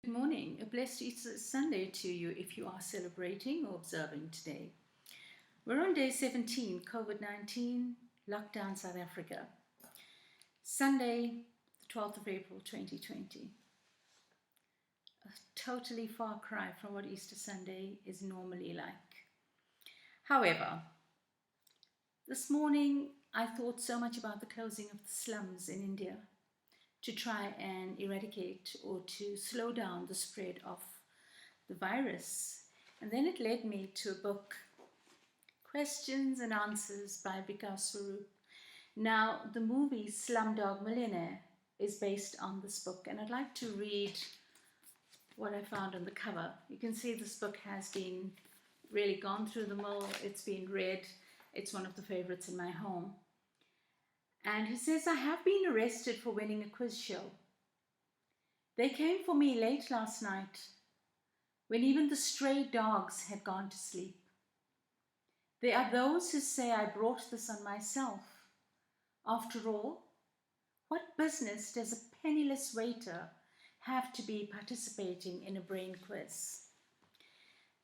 Good morning. A blessed Easter Sunday to you if you are celebrating or observing today. We're on day 17, COVID-19, lockdown South Africa. Sunday, the 12th of April 2020. A totally far cry from what Easter Sunday is normally like. However, this morning I thought so much about the closing of the slums in India to try and eradicate or to slow down the spread of the virus. And then it led me to a book, Questions and Answers by Vikas Swarup. Now, the movie Slumdog Millionaire is based on this book, and I'd like to read what I found on the cover. You can see this book has been really gone through the mill. It's been read. It's one of the favorites in my home. And he says, I have been arrested for winning a quiz show. They came for me late last night when even the stray dogs had gone to sleep. There are those who say I brought this on myself. After all, what business does a penniless waiter have to be participating in a brain quiz?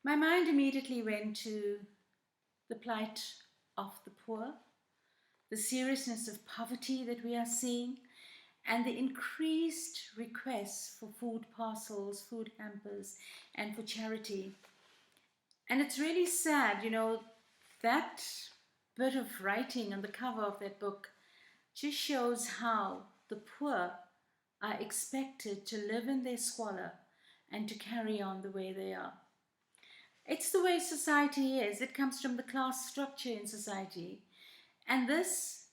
My mind immediately went to the plight of the poor, the seriousness of poverty that we are seeing, and the increased requests for food parcels, food hampers, and for charity. And it's really sad, that bit of writing on the cover of that book just shows how the poor are expected to live in their squalor and to carry on the way they are. It's the way society is. It comes from the class structure in society. And this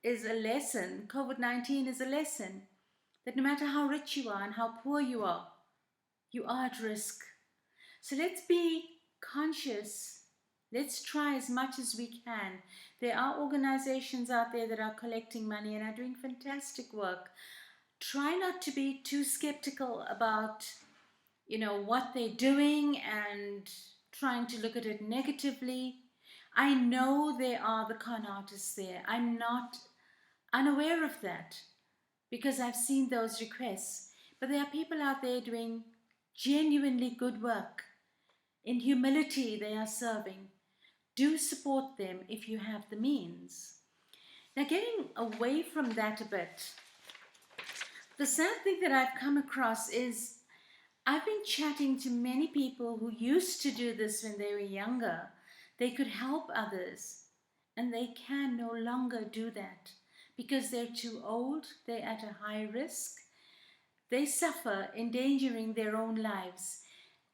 is a lesson, COVID-19 is a lesson, that no matter how rich you are and how poor you are at risk. So let's be conscious. Let's try as much as we can. There are organizations out there that are collecting money and are doing fantastic work. Try not to be too skeptical about, what they're doing and trying to look at it negatively. I know there are the con artists there. I'm not unaware of that because I've seen those requests. But there are people out there doing genuinely good work. In humility, they are serving. Do support them if you have the means. Now, getting away from that a bit, the sad thing that I've come across is I've been chatting to many people who used to do this when they were younger. They could help others, and they can no longer do that because they're too old, they're at a high risk, they suffer, endangering their own lives.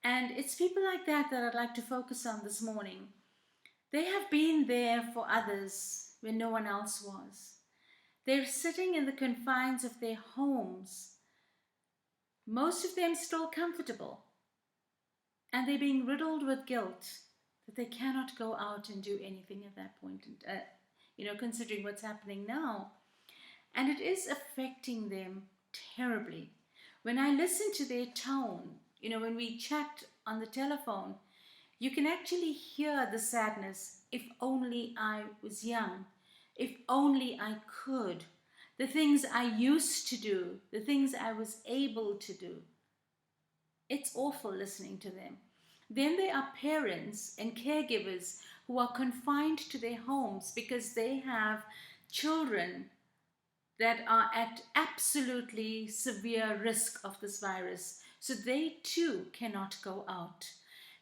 And it's people like that that I'd like to focus on this morning. They have been there for others when no one else was. They're sitting in the confines of their homes, most of them still comfortable, and they're being riddled with guilt that they cannot go out and do anything at that point, considering what's happening now. And it is affecting them terribly. When I listen to their tone, when we chat on the telephone, you can actually hear the sadness. If only I was young. If only I could. The things I used to do, the things I was able to do. It's awful listening to them. Then there are parents and caregivers who are confined to their homes because they have children that are at absolutely severe risk of this virus. So they too cannot go out.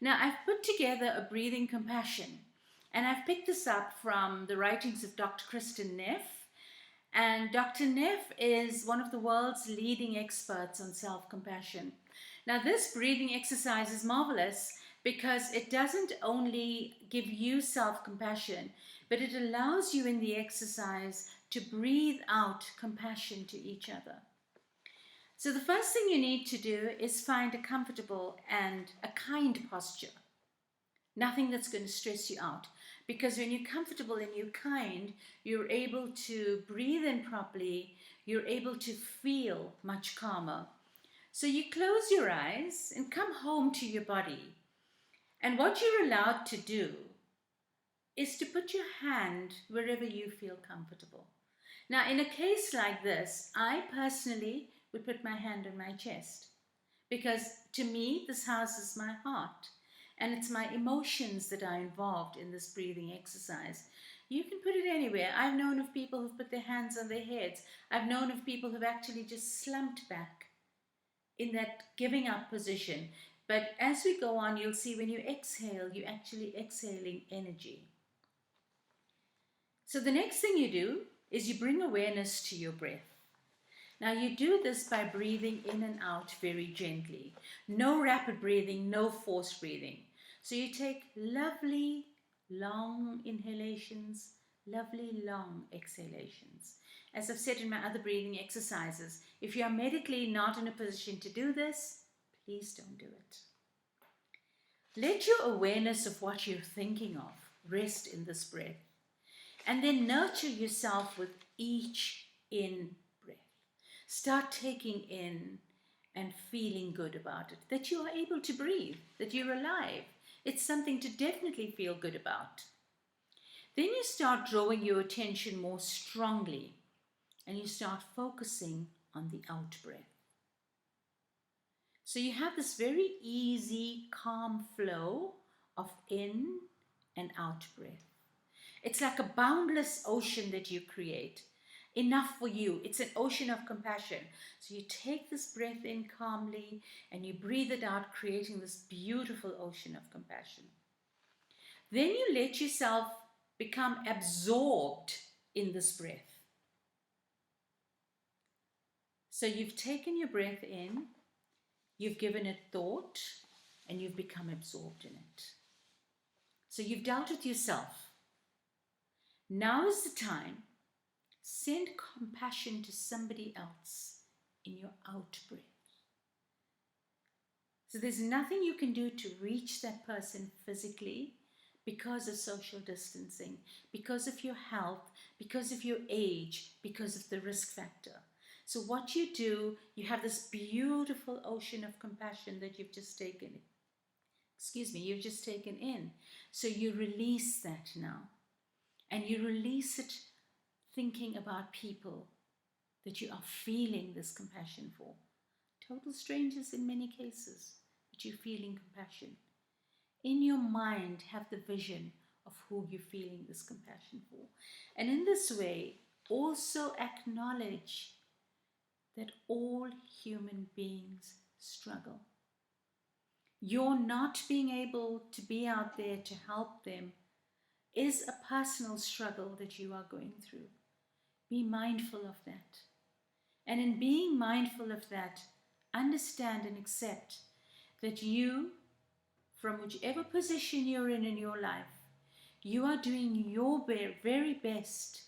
Now, I've put together a breathing compassion, and I've picked this up from the writings of Dr. Kristen Neff. And Dr. Neff is one of the world's leading experts on self-compassion. Now, this breathing exercise is marvelous because it doesn't only give you self-compassion, but it allows you in the exercise to breathe out compassion to each other. So the first thing you need to do is find a comfortable and a kind posture. Nothing that's going to stress you out. Because when you're comfortable and you're kind, you're able to breathe in properly, you're able to feel much calmer. So you close your eyes and come home to your body. And what you're allowed to do is to put your hand wherever you feel comfortable. Now, in a case like this, I personally would put my hand on my chest Because to me, this houses my heart, and it's my emotions that are involved in this breathing exercise. You can put it anywhere. I've known of people who've put their hands on their heads. I've known of people who've actually just slumped back in that giving up position. But as we go on, you'll see when you exhale, you're actually exhaling energy. So the next thing you do is you bring awareness to your breath. Now you do this by breathing in and out very gently. No rapid breathing, no forced breathing. So you take lovely long inhalations, lovely long exhalations. As I've said in my other breathing exercises, if you are medically not in a position to do this, please don't do it. Let your awareness of what you're thinking of rest in this breath. And then nurture yourself with each in breath. Start taking in and feeling good about it, that you are able to breathe, that you're alive. It's something to definitely feel good about. Then you start drawing your attention more strongly and you start focusing on the out breath. So you have this very easy, calm flow of in and out breath. It's like a boundless ocean that you create. Enough for you. It's an ocean of compassion. So you take this breath in calmly and you breathe it out, creating this beautiful ocean of compassion. Then you let yourself become absorbed in this breath. So you've taken your breath in, you've given it thought, and you've become absorbed in it. So you've dealt with yourself. Now is the time. Send compassion to somebody else in your out breath. So there's nothing you can do to reach that person physically because of social distancing, because of your health, because of your age, because of the risk factor. So what you do, you have this beautiful ocean of compassion that you've just taken in. So you release that now. And you release it thinking about people that you are feeling this compassion for. Total strangers in many cases, but you're feeling compassion. In your mind, have the vision of who you're feeling this compassion for. And in this way, also acknowledge that all human beings struggle. Your not being able to be out there to help them is a personal struggle that you are going through. Be mindful of that. And in being mindful of that, understand and accept that you, from whichever position you're in your life, you are doing your very best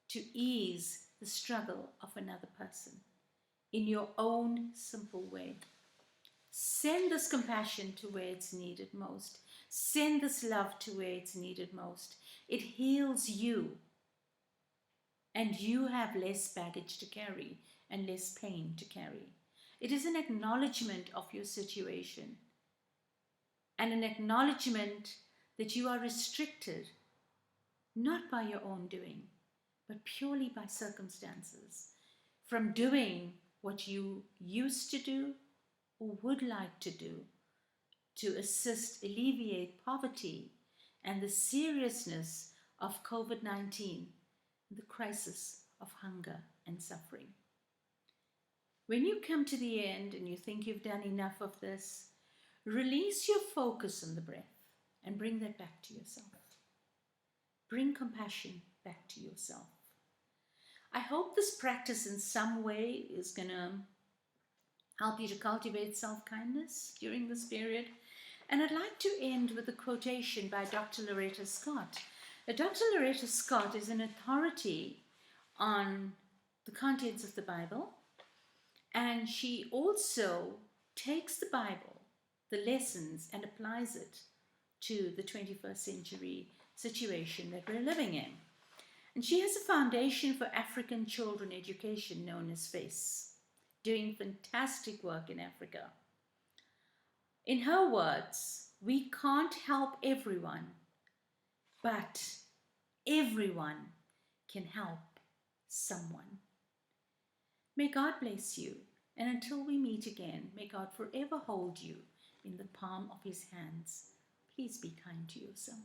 to ease the struggle of another person in your own simple way. Send this compassion to where it's needed most. Send this love to where it's needed most. It heals you. And you have less baggage to carry and less pain to carry. It is an acknowledgement of your situation and an acknowledgement that you are restricted, not by your own doing, but purely by circumstances, from doing what you used to do or would like to do to assist alleviate poverty and the seriousness of COVID-19, the crisis of hunger and suffering. When you come to the end and you think you've done enough of this, release your focus on the breath and bring that back to yourself. Bring compassion back to yourself. I hope this practice in some way is going to help you to cultivate self-kindness during this period. And I'd like to end with a quotation by Dr. Loretta Scott. Dr. Loretta Scott is an authority on the contents of the Bible, and she also takes the Bible, the lessons, and applies it to the 21st century situation that we're living in. And she has a foundation for African children education known as FACE, doing fantastic work in Africa. In her words, we can't help everyone, but everyone can help someone. May God bless you. And until we meet again, may God forever hold you in the palm of his hands. Please be kind to yourself.